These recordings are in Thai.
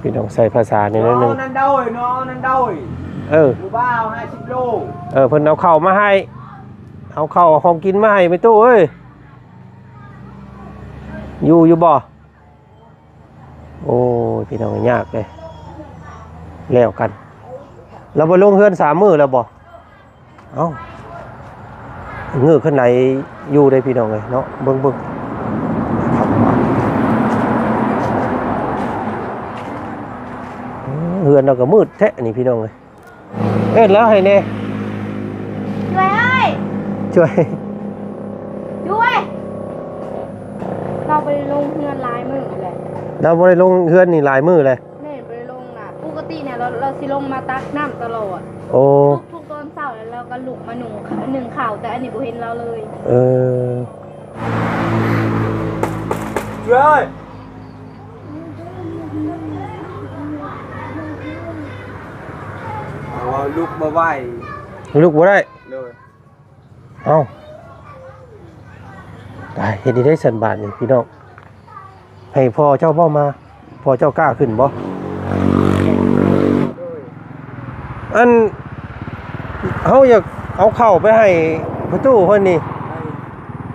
พี่น้องใส่ภาษานี่นิดนึงนั่นโดยนั่นโดยหมู่บ้าน50 โลเพิ่นเอาข้าวมาให้เอาข้าวของกินมาให้ไปตู้เอ้ยอยู่บ่โอ้ยพี่น้องยากเลยแล้วกันเราไปลงเฮือน3 มื้อแล้วบ่เอ้าเงือกขึ้นไหนอยู่ได้พี่น้องเลยเนาะเบิ่งเฮือนเราก็มืดแท้นี่พี่น้องเลยแล้วให้แน่ช่วยเอ้ยช่วยเราไปลงเฮือนลายมือเลยเราบ่ได้ลงเฮือนนี่หลายมื้อเลยไม่ไปลงน่ะปกติเนี่ยเราสิลงมาตักน้ำตลอดโอ้ทุกตอนเช้าแล้วเราก็ลุกมาหนึ่งข่าวแต่อันนี้บ่เห็นเราเลยช่วยลูกมาไหวลูกบ่ได้เลยเอ้าได้เฮ็ดได้สันบาทนี่พี่น้องให้พ่อเจ้าบ่มาพ่อเจ้ากล้าขึ้นบ่อันเฮาอยากเอาเข้าไปให้พ่อตู้เพิ่นนี่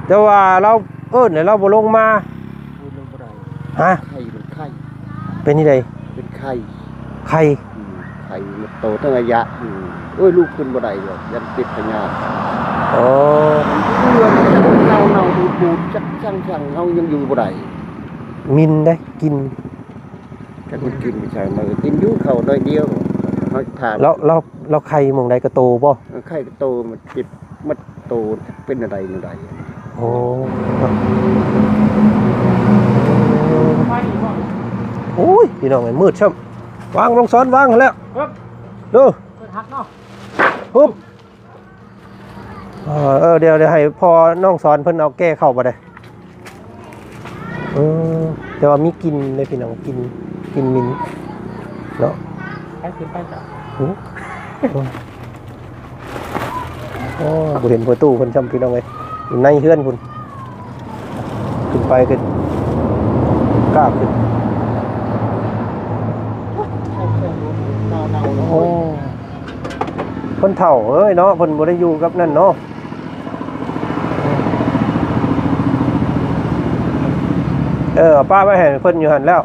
แต่ว่าเราเนี่ยเราบ่ลงมาฮะเป็นนี่ใดเป็นไข่มันโตตั้งระยะลูกขึ้นบ่ได้ดอกยันติดพญาโอ้เรื่องเน่าบูดจักช่างเฮายังอยู่บ่ได้มินได้กินกันกินไม่ใช่มากินอยู่เข้าน้อยเดียวเฮาถามแล้วไข่หม่องใดก็โตบ่ไข่ก็โตมันติดมันโตเป็นอะไรโอ้โอ้ยพี่น้องไอ้มืดช่ำวางลงซ้อนวางแล้วดูปุ๊บเดี๋ยวให้พอน้องสอนเพิ่นเอาแก้เข้าบ่ได้แต่ว่ามีกินเลยพี่น้องกินมินเนาะไปขึ้นไปจ้ะบ่เห็นประตูเพิ่นช่ำพี่น้องเอ้ยอยู่ในเฮือนพุ่นขึ้นไปขึ้นกล้าขึ้นโอ้คนเฒ่าเอ้ยเนาะเพิ่นบ่ได้อยู่กับนั่นเนาะป้าไปเห็นเพิ่นอยู่หั่นแล้ว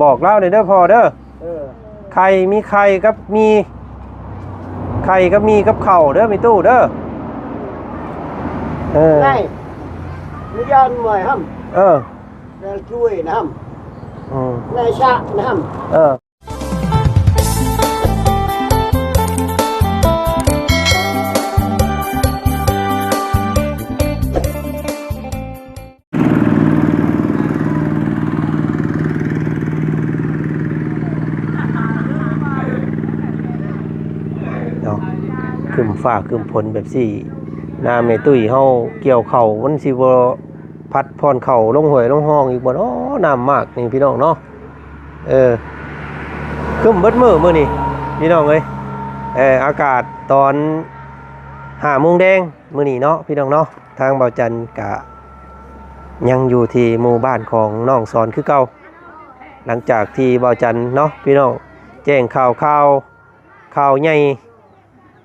บอกเล่าหน่อยเด้อพ่อเด้อไข่มีไข่กับมีกับข้าวเด้อมีตู้เด้อได้มียานหน่อยหั่นได้ช่วยนะหั่นได้ชะนะหั่นขึ้นฟ้าขึ้นฝนแบบสี่นาแม่ตุ้ยเฮาเกี่ยวเข่ามันสิบ่พัดพรเข่าลงห้วยลงห้องอีกบ่เนาะน้ำมากนี่พี่น้องเนาะขึ้นเบิดมื้อนี่พี่น้องเอ้ยอากาศตอน5 โมงแดงมื้อนี้เนาะพี่น้องเนาะทางเบาจันกะยังอยู่ที่หมู่บ้านของน้องสอนคือเก่าหลังจากที่เบาจันเนาะพี่น้องแจ้งข่าวใหญ่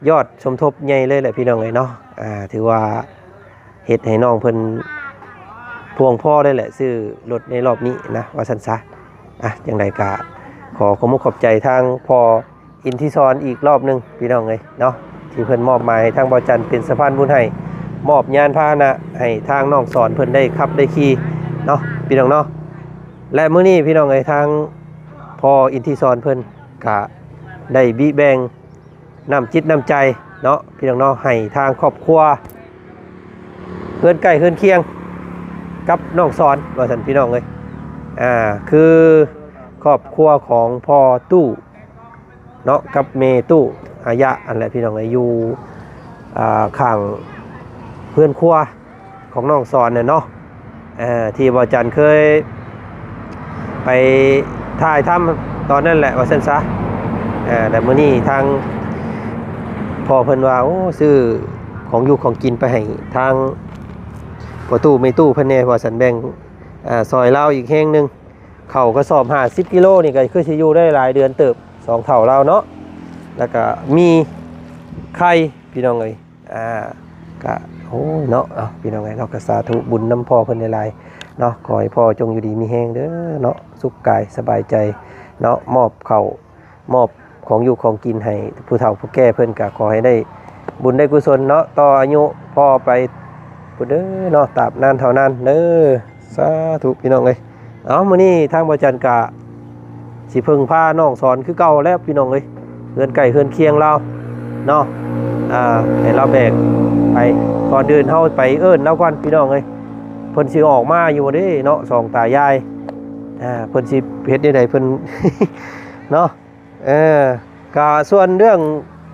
ยอดสมทบใหญ่เลยแหละพี่น้องเนาะถือว่าเฮ็ดให้น้องเพิ่นพวงพ่อได้แหละซื้อรถในรอบนี้นะว่าซั่นซะจังไดก็ขอขอบใจทางพ่ออินทิซอนอีกรอบนึงพี่น้องเนาะที่เพิ่นมอบหมายทางบ่จันเป็นสะพานบุญให้มอบยานพาหนะให้ทางน้องสอนเพิ่นได้ขับได้ขี่เนาะพี่น้องเนาะและมื้อนี้พี่น้องทางพ่ออินทิซอนเพิ่นก็ได้บิแบ่งน้ำจิตน้ำใจเนาะพี่น้องเนาะให้ทางครอบครัวเพื่อนใกล้เพื่อนเคียงกับน้องสอนว่าสันพี่น้องเลยคือครอบครัวของพ่อตู้เนาะกับเมตู้อายะอันแหละพี่น้องเลยอยู่ข้างเพื่อนครัวของน้องสอนเนี่ยเนาะที่บ่จันเคยไปถ่ายทำตอนนั้นแหละว่าสันซะแต่มื้อนี้ทางพอเพิ่นว่าซื้อของอยู่ของกินไปให้ทางประตูไม่ตู้เพิ่นแน่ว่าสันแบ่งซอยเล่าอีกแห่งนึง เข้ากระสอบ50กิโลนี่ก็คือสิอยู่ได้หลายเดือนเติบ2เท่าเราเนาะแล้วก็มีไข่พี่น้องเอ้ยก็โอ้เนาะพี่น้องเอ้ยเนาะก็สาธุบุญน้ำพ่อเพิ่นหลายๆเนาะขอให้พ่อจงอยู่ดีมีแฮงเด้อเนาะสุขกายสบายใจเนาะมอบข้าวมอบของอยู่ของกินให้ผู้เฒ่าผู้แก่เพิ่นก็ขอให้ได้บุญได้กุศลเนาะต่ออายุพ่อไปพุ่นเด้อเนาะตราบนานเท่านานเด้อสาธุพี่น้องเอ้ยมื้อนี้ทางบ่จันกะสิพึ่งพาน้องสอนคือเก่าแล้วพี่น้องเอ้ยเฮือนไก่เฮือนเคียงเราเนาะให้เราแบกไปก่อนเดินเฮาไปเอิ้นแล้วก่อนพี่น้องเอ้ยเพิ่นสิออกมาอยู่เด้เนาะสองตายายเพิ่นสิเฮ็ดได้ใดเพิ่น เนาะก็ส่วนเรื่อง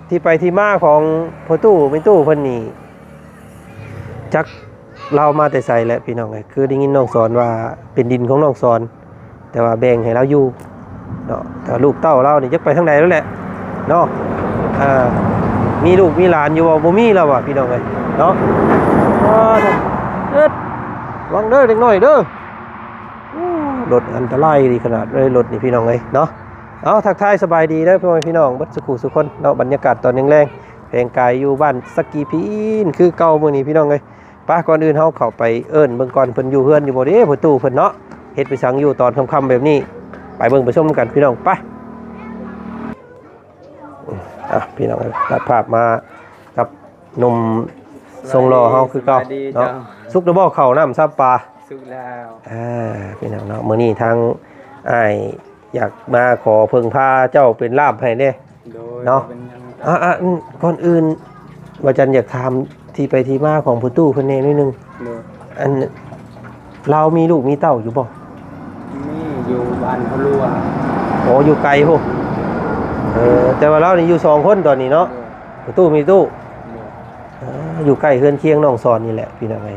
ที่ไปที่มาของพ่อตู้แม่ตู้เพิ่นนี่จักเรามาแต่ไสแหละพี่น้องเอ้ยคือได้ยินน้องสอนว่าเป็นดินของน้องสอนแต่ว่าแบ่งให้เราอยู่เนาะแต่ลูกเต้าเรานี่จักไปทางใดแล้วแหละเนาะมีลูกมีหลานอยู่บ่มีแล้วว่ะพี่น้องเอ้ยเนาะวางเด้อเด็กน้อยเด้อรถอันตรายดีขนาดเลยรถนี่พี่น้องเอ้ยเนาะเอาทักทายสบายดีเด้อพี่น้องบัดสุขุสุคนเนาะบรรยากาศตอนแรงๆเพลงกายอยู่บ้านสกีพีนคือเก่ามื้อนี้พี่น้องเอ้ยป้าก่อนอื่นเฮาเข้าไปเอิ้นเบิ่งก่อนเพิ่นอยู่เฮือนอยู่บ่เด้ประตูเพิ่นเนาะเฮ็ดไปสังอยู่ตอนค่ำๆแบบนี้ไปเบิ่งไปชมกันพี่น้องไปพี่น้องตัดภาพมากับหนุ่มทรงหล่อเฮาคือเก่าเนาะสุกระบอกข้าวน้ำซับปลาสุกแล้วพี่น้องเนาะมื้อนี้ทางอ้ายอยากมาขอเพิ่งพาเจ้าเป็นลาภให้เด้เนาะก่อนอื่นว่าจันอยากถามที่ไปที่มาของผู้ตู้เพิ่นแน่นิดนึงอันเรามีลูกมีเต้าอยู่บ่มีอยู่บ้านเขาลัวโอ้อยู่ไกลพุ่นแต่ว่าเรานี่อยู่2คนตอนนี้เนาะผู้ตู้มีตู้อยู่ใกล้เฮือนเคียงน้องสอนนี่แหละพี่น้องไอ้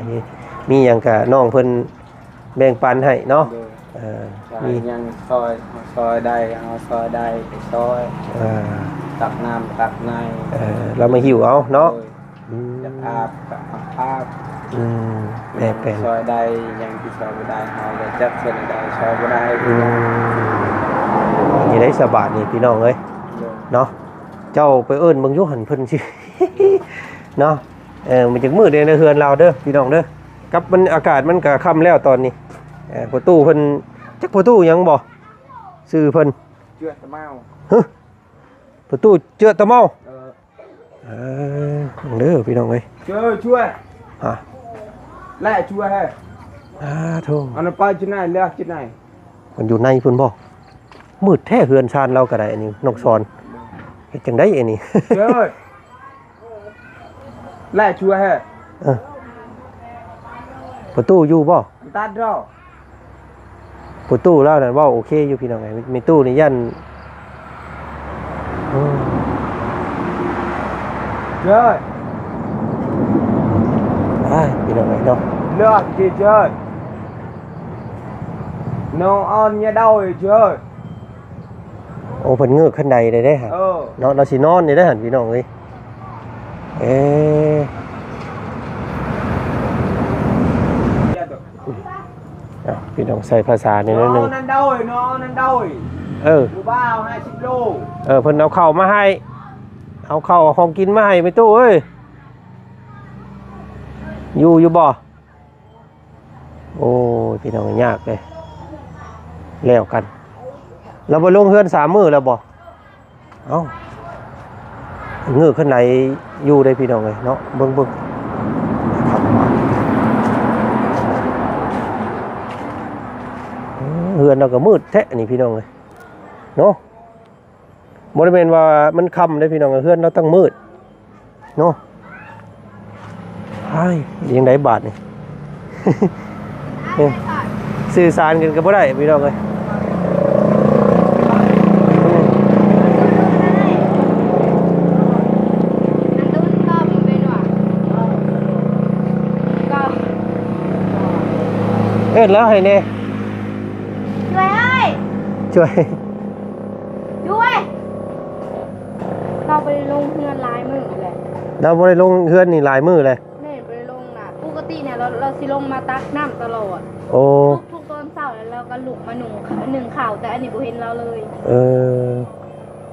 มีหยังก็น้องเพิ่นแบ่งปันให้เนาะมียังซอยได้เอาซอยได้ซอยตักน้ำตักในเรามาหิวเอาเนาะจะภาพแม่เป็นซอยได้ยังที่ซอยบ่ได้เอาจะจัดเส้นได้ซอยบ่ได้นี่ได้สบายนี่พี่น้องเอ้ยเนาะเจ้าไปเอิ้นเบิ่งอยู่หั่นเพิ่นสิเนาะมันจักมืดในเฮือนเราเด้อพี่น้องเด้อกับมันอากาศมันก็ค่ำแล้วตอนนี้ประตูเพิ่นจักประตูยังบ่ชื่อเพิ่นเจือตะเมาประตูเจือตะเมาเด้อพี่น้องเอ้ยช่วยแล่ช่วยให้โธ่อันนั้นไปที่ไหนเลือกที่ไหนมันอยู่ในเพิ่นบ่มืดแท้เฮือนชานเราก็ได้อันนี้นกซอนเฮ็ดจังได๋อันนี้แล่ช่วยให้ประตูอยู่บ่ตัดรอประตูแล้วนั่นว่าโอเคอยู่พี่น้องไงมีตู้นี่ยันเจ้ยพี่น้องไงเนาะเลือกจีเจ้ยน้องอ่อนเนี่ยเดาเจ้ยโอ้เพิ่นเงือกขึ้นใดได้ฮะเนาะเราสินอนนี่ได้หั่นพี่น้องเอ้ยพี่น้องใส่ภาษานี่นิดนึงนั่นโดยนั่นโดยดูบ้าว50 โลเพิ่นเอาข้าวมาให้เอาข้าวของกินมาให้ไปตู้เอ้ยอยู่บ่โอ้พี่น้องยากเลยแล้วกันเราบ่ลงเฮือน3 มื้อแล้วบ่เอ้าเงือกขึ้นไหนอยู่ได้พี่น้องเอ้ยเนาะเบิ่งเฮือนเราก็มืดแท้นี่พี่น้องเลยเนาะบริเวณว่ามันค่ำเลยพี่น้องเฮือนเราต้องมืดเนาะยังไงบาทนี่สื่อสารกันก็บ่ได้พี่น้องเลยแล้วให้เน่ช่วยเราไปลงเฮือนลายมือเลยเราไปลงเฮือนนี่ลายมือเลยเนี่ยไปลงน่ะปกติเนี่ยเราสิลงมาตักน้ำตลอดโอ้ทุกตอนเช้าแล้วเรา ก็ลุกมาหนึ่งข่าวแต่อันนี้บ่เห็นเราเลย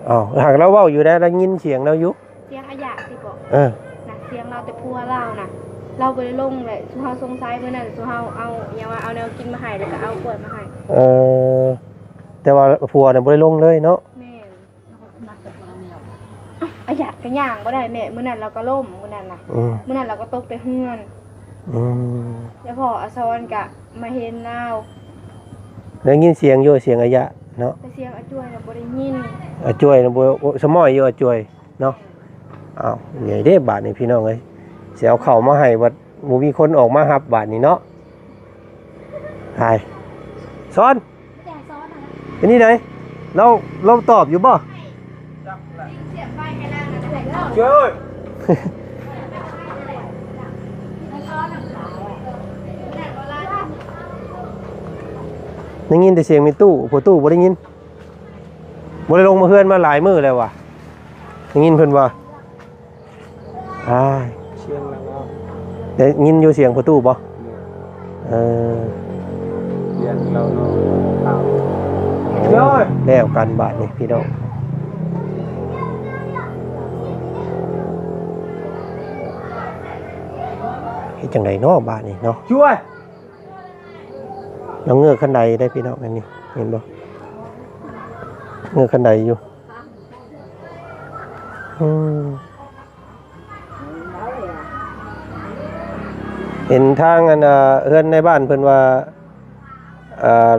อ้าวหากเราเว้าอยู่ได้แล้วยินเสียงเราอยู่ เสียงขยะสิบอก นะ เสียงเราแต่พัวเรานะเราบ่ได้ลงเลยสุเฮาสงสัยเมื่อนั้นสุเฮาเอาอย่างว่าเอาแนวกินมาให้แล้วก็เอากล้วยมาให้ แต่ว่าผัวน่ะบ่ได้ลงเลยเนาะ แม่อะอยากกระย่างบ่ได้แม่มื้อนั้นเราก็ล่มมื้อนั้นน่ะมื้อนั้นเราก็ตกไปเฮือนแล้วพออซอนก็มาเห็นเรา แล้วยินเสียงอยู่เสียงอายะเนาะ แต่เสียงอาจ้วยน่ะบ่ได้ยิน อาจ้วยน่ะบ่สมอยอยู่อาจ้วยเนาะอ้าวใหญ่เด้บาดนี้พี่น้องเอ้ยสิเอาเข้ามาให้ว่าบ่มีคนออกมารับบาดนี้เนาะหายสอน แต่ซ้อนน่ะ เป็นนี่ไหนเราตอบอยู่บ่ เสียบไปให้ล่างน่ะได้แล้ว ช่วย ได้ยินแต่เสียงมีตู้ผัวตู้บ่ได้ยินบ่ได้ลงมาเฮือนมาหลายมื้อแล้วว่ะได้ยินเพิ่นว่าเชียงแล้วก็ ได้ยินอยู่เสียงผัวตู้บ่เออ เชียงเราเนาะข่าว แล้วกันบาดนี่พี่น้องเฮ็ดจังไดเนาะบาดนี่เนาะ ช่วย น้องเงือกคันใดได้พี่น้องอันนี้เห็นบ่เงือกคันใดอยู่เห็นทางอันเฮือนในบ้านเพิ่นว่า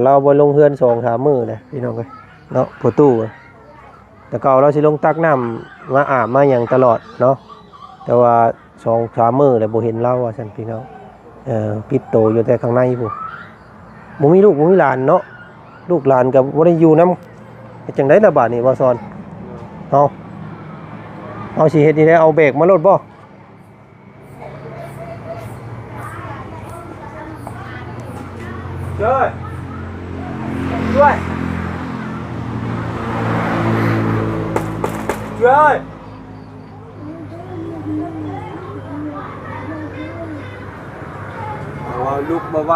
เราบ่ลงเฮือน2-3มื้อเลยพี่น้องเอ้ยเนาะประตูแต่เก่าเราสิลงตักน้ำมาอาบมาหยังตลอดเนาะแต่ว่า2-3มื้อแล้วบ่เห็นเราว่าซั่นพี่น้องปิดโตอยู่แต่ข้างในพุ่นบ่มีลูกบ่มีหลานเนาะลูกหลานก็บ่ได้อยู่นำเฮ็ดจังได๋ล่ะบาดนี้ว่าซอนเอาสิเฮ็ดนี่ได้เอาเบรกมาโลดบ่ช่วยช่วยช่วยเอาลูกมาไหว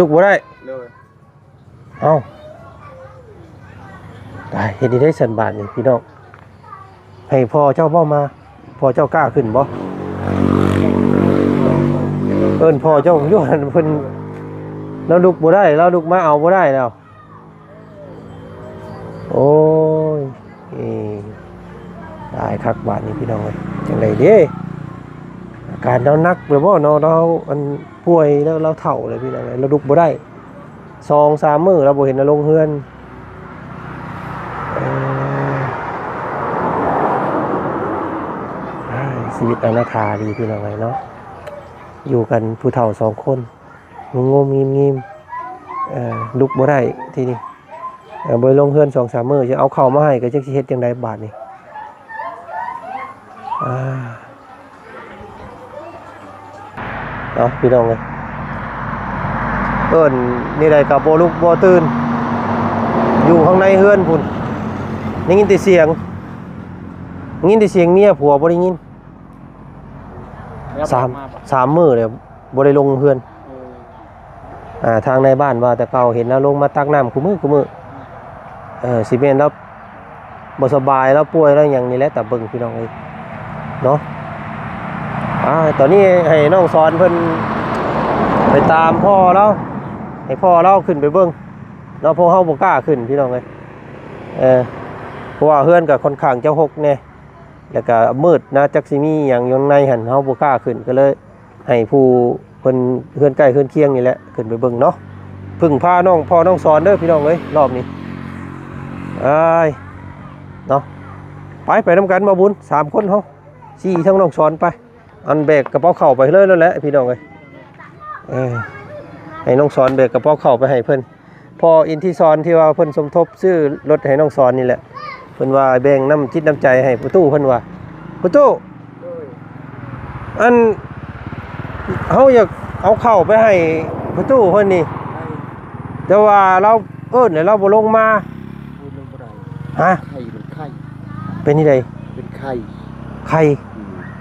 ลูกบ่ได้ เลย เอ้าได้เฮ็ดนี่ได้สันบาทนี่พี่น้องให้พ่อเจ้าบ่มาพ่อเจ้ากล้าขึ้นบ่เอิ้นพ่อเจ้าอยู่หั่นเพิ่นแล้วลูกบ่ได้แล้วลูกมาเอาบ่ได้แล้วโอ้ยได้คักบาทนี่พี่น้องเอ้ยจังไดเด้อาการเรานักเลยบ่เนาะเราอันป่วยแล้วเราเฒ่าเลยพี่น้องเอ้ยเราลุกบ่ได้2-3 มื้อเราบ่เห็นเราลงเฮือนชีวิตอนาถาดีพี่น้องเอ้ยเนาะอยู่กันผู้เฒ่า2 คนงมๆงิมๆลุกบ่ได้ทีนี้บ่ลงเฮือน 2-3 มื้อจะเอาข้าวมาให้ก็จักสิเฮ็ดจังไดบาดนี้เนาะพี่น้องเอ้ยเอิ้นนี่ได้ก็บ่ลุกบ่ตื่นอยู่ข้างในเฮือนพุ่นได้ยินแต่เสียงเมียผัวบ่ได้ยิน3 มื้อแล้วบ่ได้ลงเฮือนทางในบ้านว่าแต่เก่าเห็นแล้วลงมาตักน้ำคุมื้อสิแม่นแล้วบ่สบายแล้วป่วยแล้วหยังนี่แหละแต่เบิ่งพี่น้องเอ้ยเนาะตอนนี้ให้น้องสอนเพิ่นไปตามพ่อแล้วให้พ่อเราขึ้นไปเบิ่งเนาะเพราะเฮาบ่กล้าขึ้นพี่น้องเอ้ยเพราะว่าเฮือนก็ค่อนข้างจะหกแน่แล้วก็มืดนะจักสิมีหยังอยู่ในหั่นเฮาบ่กล้าขึ้นก็เลยให้ผู้เพิ่นเฮือนใกล้เฮือนเคียงนี่แหละขึ้นไปเบิ่งเนาะพึ่งพาน้องพ่อน้องสอนเด้อพี่น้องเอ้ยรอบนี้เนาะไปนำกันมาบุญ3 คนเฮา4ทั้งน้องสอนไปอันแบกกระเป๋าเข้าไปเลยแล้วแหละพี่น้องเอ้ยให้น้องสอนแบกกระเป๋าเข้าไปให้เพิ่นพออินที่สอนที่ว่าเพิ่นสมทบซื้อรถให้น้องสอนนี่แหละเพิ่นว่าแบ่งน้ำจิตน้ำใจให้ผู้ตู้เพิ่นว่าผู้ตู้อันเฮาอยากเอาเข้าไปให้ผู้ตู้เพิ่นนี่แต่ว่าเราเอิ้นให้เราบ่ลงมาฮะ ไข่เป็นไข่ เป็นนี่ใด เป็นไข่ ไข่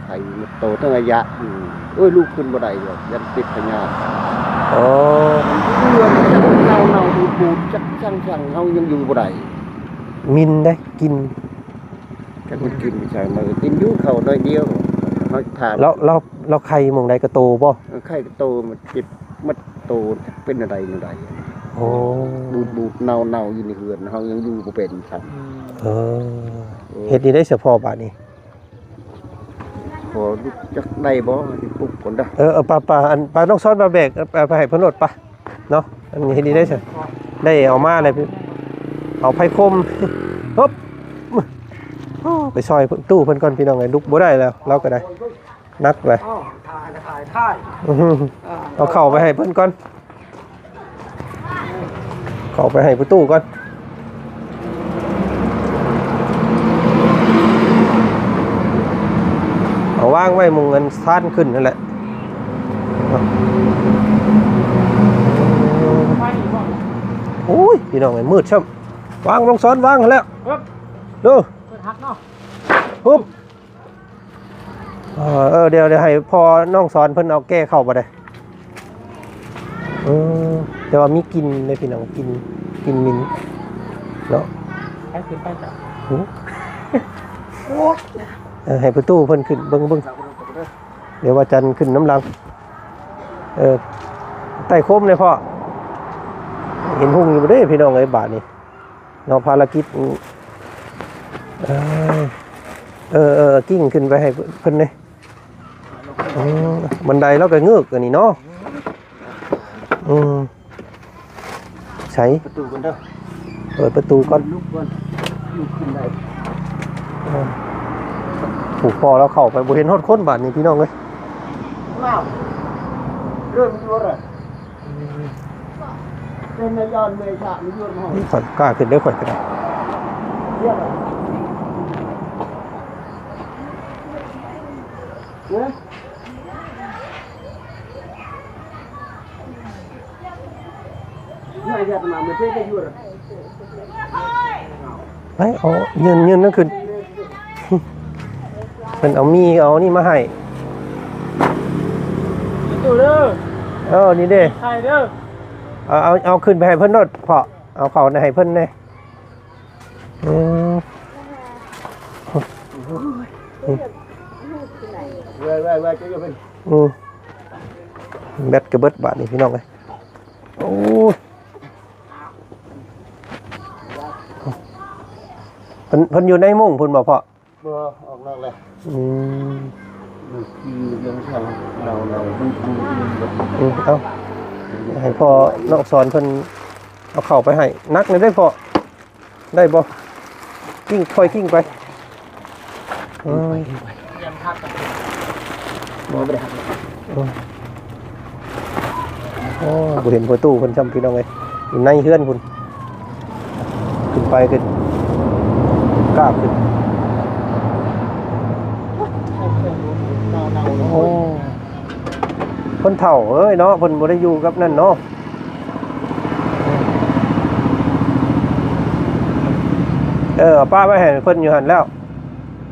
ไข่มันโตตั้งระยะ โอ้ยลูกขึ้นบ่ได้ดอกยันติดพญาธิ อ๋อ เดือนจักเน่าบูดจักช่างเฮายังอยู่บ่ได้ มินได้กิน จักมันกินไม่ใช่มากินอยู่ข้าวน้อยเดียวเฮาถาม แล้วไข่หม่องใดก็โตบ่ ไข้โตมันเจ็บมันโตเป็นอะไรนั่นใด โอ้ บูดเน่าอยู่ในเฮือนเฮายังอยู่บ่เป็นครับ เออเฮ็ดนี่ได้เฉพาะบาดนี้ พอลูกจักได้บ่ที่ปุ๊บคนได้ ป่าอันป่าน้องซ้อนมาแบกเอาไปให้เพิ่นโลดปะเนาะอันนี้เฮ็ดนี่ได้ซะได้เอามาเลยเอาไผคม ฮึบโอ้ไปซอยตู้เพิ่นก่อนพี่น้องไอ้ลุกบ่ได้แล้วเราก็ได้นักเลย ถ่าย อื้อหือเอาเข้าไปให้เพิ่นก่อนเข้าไปให้ประตูก่อนเอาวางไว้มุงเงินซ่านขึ้นนั่นแหละโอ้ยพี่น้องไอ้มืดช่ำวางลงซ้อนวางแล้วดูปุ๊บเดี๋ยวให้พอน้องสอนเพิ่นเอาแก้เข้ามาได้แต่ว่ามีกินเลยพี่น้องกินมินเนาะให้ขึ้นไปจ้ะให้ประตูเพิ่นขึ้นเบิ่งเดี๋ยวว่าจันขึ้นน้ำลังใต้โคมเลยพ่อเห็นหุ่งอยู่บ่ได้พี่น้องไอ้บาทนี่เนาะภารกิจกิ้งขึ้นไปให้เพิ่นเลยบันไดแล้วก็เงือกอันนี้เนาะใช้ประตูก่อนเด้อเปิดประตูก่อนลุกขึ้นได้ผูกคอแล้วเข้าไปบ่เห็นฮอดคนบาดนี้พี่น้องเอ้ยเริ่มอยู่แล้วเป็นนายยอนเมษามีอยู่ห้อง ข่อยกล้าขึ้นได้ข่อยก็ได้ เรียกอะไรเนี่ยไม่อยากมาไม่ใช่จะอยู่หรอ ไปเอาเงินนั่นขึ้นเป็นเอามีเอานี่มาให้ ตู้เด้อ นี่เด้ ใช่เด้อ เอาขึ้นไปให้เพิ่นโนดพอเอาเข้าให้เพิ่นแน่ไว้จะอยู่เป็น แบตกระเบิดบาทนี่พี่น้องเอ้ยโอ้เพิ่นอยู่ในมุ้งเพิ่นบ่พ่อ บ่ออกนอกเลย คือเรื่องของเราเอาให้พ่อน้องสอนเพิ่นเอาเข้าไปให้นักเลยได้พ่อได้บ่กิ้งค่อยกิ้งไปบ่ได้ครับ บ่เห็นประตูเพิ่นจำพี่น้องเอ้ยอยู่ในเฮือนพุ่นขึ้นไปขึ้นกล้าขึ้นโอ้คนเฒ่าเอ้ยเนาะเพิ่นบ่ได้อยู่กับนั่นเนาะป้าไว้ให้เพิ่นอยู่หั่นแล้ว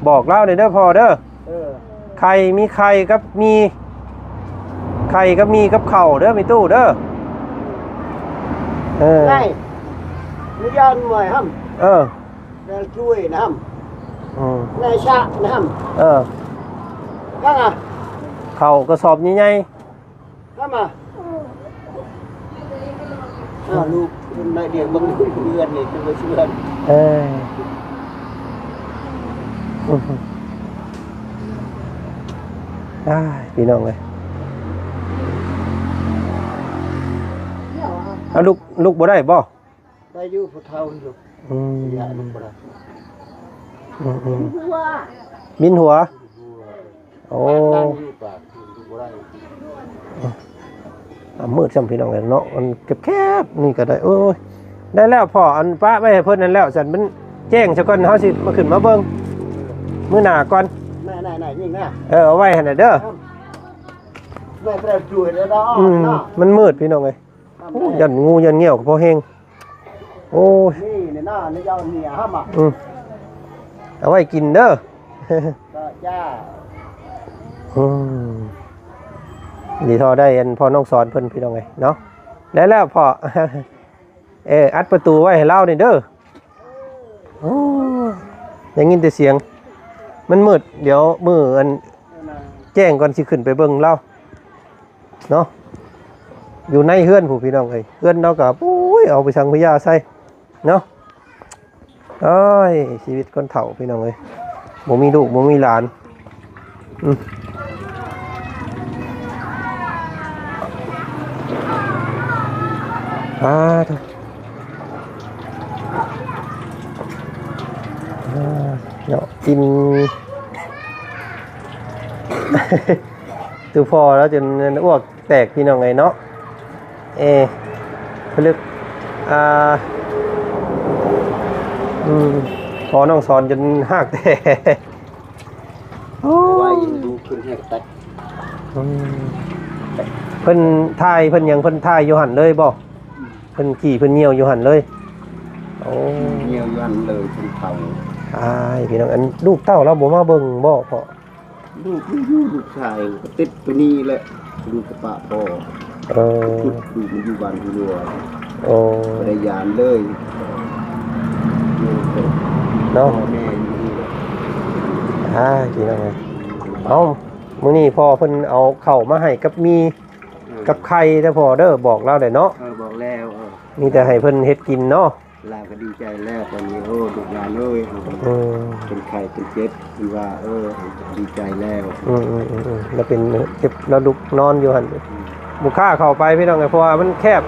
บอกเล่าเด้อพ่อเด้อไข่มีไข่กับมีไข่กับมีกับข้าวเด้อมีตู้เด้อได้มียอนหน่วยห้ำได้ช่วยนะห้ำได้ชะนะห้ำก็ข้าวกระสอบใหญ่ๆก็มาลูกได้เดียงบังลูกเรือนนี่คือเชื่อนพี่น้องเลยลูกบ่ได้บ่ได้อยู่ผู้เฒ่าอยู่อย่าลูกบ่ได้มินหัวโอ้มืดจำพี่น้องเลยเนาะมันแคบๆนี่ก็ได้โอ้ยได้แล้วพ่ออันป้าไม่ให้เพิ่นนั่นแล้วฉันมันแจ้งซะก่อนเฮาสิมาขึ้นมาเบิ่งมื้อหน้าก่อนไหนยิ่งนะเอาไว้หั่นน่ะเด้อแม่ได้ช่วยแล้วเนาะมันมืดพี่น้องเอ้ยโอ้ยันงูยันเงี้ยวก็พอแห้งโอ้ยนี่หน้าในยาวเหนียห้ามเอาไว้กินเด้อจ้า ดีทอได้อันพอน้องสอนเพิ่นพี่น้องไงเนาะแล้วพอ อัดประตูไว้ให้เล่านี่เด้อโอ้ยังยินแต่เสียงมันมืดเดี๋ยวมืออันแจ้งก่อนสิขึ้นไปเบิ่งเล่าเนาะอยู่ในเฮือนผู้พี่น้องเอ้ยเฮือนเนาะก็โอ้ยเอาไปสังพยาใส่เนาะโอ้ยชีวิตคนเฒ่าพี่น้องเอ้ยบ่มีลูกบ่มีหลานเนาะกิน ตัวพอแล้วจนอ้วกแตกพี่น้องไงเนาะลึกพอน้องสอนจนหักแตกไว้ดูขึ้นแหกแตกเพิ่นทายเพิ่นยังเพิ่นทายอยู่หันเลยบ่เพิ่นขี่เพิ่นเหี่ยวอยู่หันเลยโอ้เหี่ยวยันเลยจนเฒ่าพี่น้องอันลูกเต้าเราบ่มาเบิ่งบ่พ่อลูกชายติดตัวนี้แหละลูกกระปะพ่อลูกมันอยู่บ้านอยู่ด้วยบ่ได้ยานเลยเนาะแม่พี่น้องเอามื้อนี้พ่อเพิ่นเอาข้าวมาให้กับมีกับไข่เด้อพ่อเด้อบอกเราได้เนาะบอกแล้วมีแต่ให้เพิ่นเฮ็ดกินเนาะลาก็ดีใจแล้วตอนนี้ลูกหลานเลยเป็นไข่เป็นเจ็บที่ว่าดีใจแล้วแล้วเป็นเจ็บแล้วลุกนอนอยู่หั่นบ่กล้าเข้าไปพี่น้องเพราะว่ามันแคบ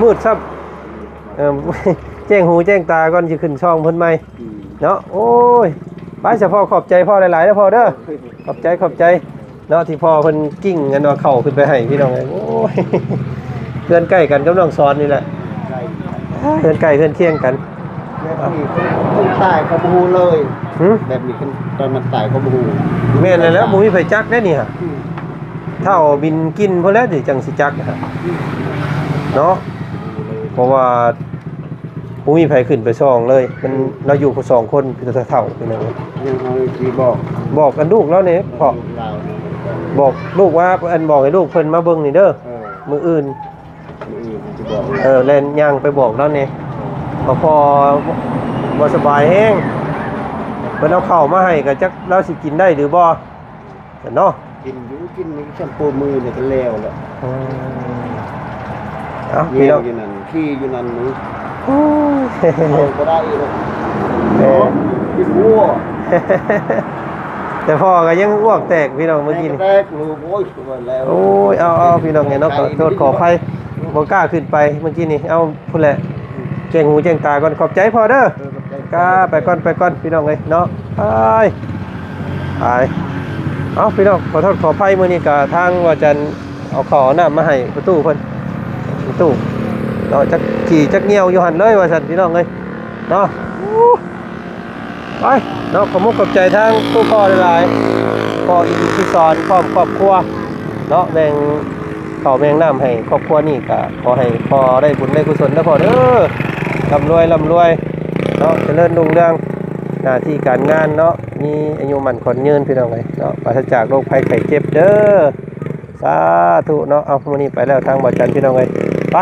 มืดซับแจ้งหูแจ้งตาก่อนสิขึ้นช่องเพิ่นใหม่เนาะโอ้ยไปเฉพาะขอบใจพ่อหลายๆเด้อพ่อเด้อขอบใจเนาะที่พ่อเพิ่นกิ้งกันว่าเข้าขึ้นไปให้พี่น้องโอ้ยเพื่อนใกล้กันกับน้องสอนนี่แหละเพื่อนใกล้เพื่อนเที่ยงกันแบบนี้คนตายเขาบ่ฮู้เลยแบบนี้ตอนมันตายเขาบ่ฮู้แม่นแล้วบ่มีไผจักแน่นี่ฮะเท่าบินกินพุ่นแล้วสิจังสิจักฮะเนาะเพราะว่าบ่มีไผขึ้นไปซ่องเลยมันเราอยู่กับ2คนคือเท่าพี่น้องยังเอาสิบอกกันลูกแล้วนี่พ่อบอกลูกว่าอันบอกให้ลูกเพิ่นมาเบิ่งนี่เด้อมื้ออื่นเล่นย่างไปบอกแล้วนี่พอบ่สบายแห้งเพิ่นเอาข้าวมาให้ก็จักเราสิกินได้หรือบ่เนาะกินนี่แชมพูมือเนี่ยก็แล้วแหละพี่น้องอยู่นั่นขี้อยู่นั่นนี่บ่ได้กินวัวแต่พ่อก็ยังอ้วกแตกพี่น้องเมื่อกี้นี่แตกลูกโอ้ยแล้วโอ้ยเอาพี่น้องไงเนาะขอโทษขออภัยบ่กล้าขึ้นไปเมื่อกี้นี่เอาพุ่นแหละแจ้งหูแจ้งตาก่อนขอบใจพ่อเด้อกล้าไปก่อนพี่น้องเอ้ยเนาะไปเอาพี่น้องขอโทษขออภัยมื้อนี้ก็ทางว่าจันเอาข้าวน้ำมาให้ประตูเพิ่นประตูเนาะจักขี่จักเหนียวอยู่หั่นเลยว่าซั่นพี่น้องเอ้ยเนาะไปเนาะขอมุกขอบใจทางผู้พ่อหลายๆพ่ออินที่สอนครอบครัวเนาะแบ่งข้าวแบ่งน้ำให้ครอบครัวนี่ก็ขอให้พ่อได้บุญได้กุศลนะพ่อเด้อร่ำรวยเนาะเจริญรุ่งเรืองหน้าที่การงานเนาะมีอายุมั่นขวัญยืนพี่น้องเอ้ยเนาะปราศจากโรคภัยไข้เจ็บเด้อสาธุเนาะเอามื้อนี้ไปแล้วทางบ่จันพี่น้องเอ้ยไป